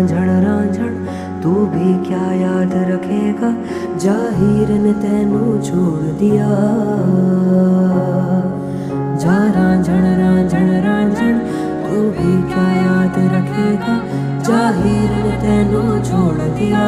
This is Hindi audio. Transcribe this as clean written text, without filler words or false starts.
रांझण रांझण तू भी क्या याद रखेगा, जाहिर ने तेनू छोड़ दिया। जा रांझण रांझण रांझण तू भी क्या याद रखेगा, जाहिर ने तेनू छोड़ दिया।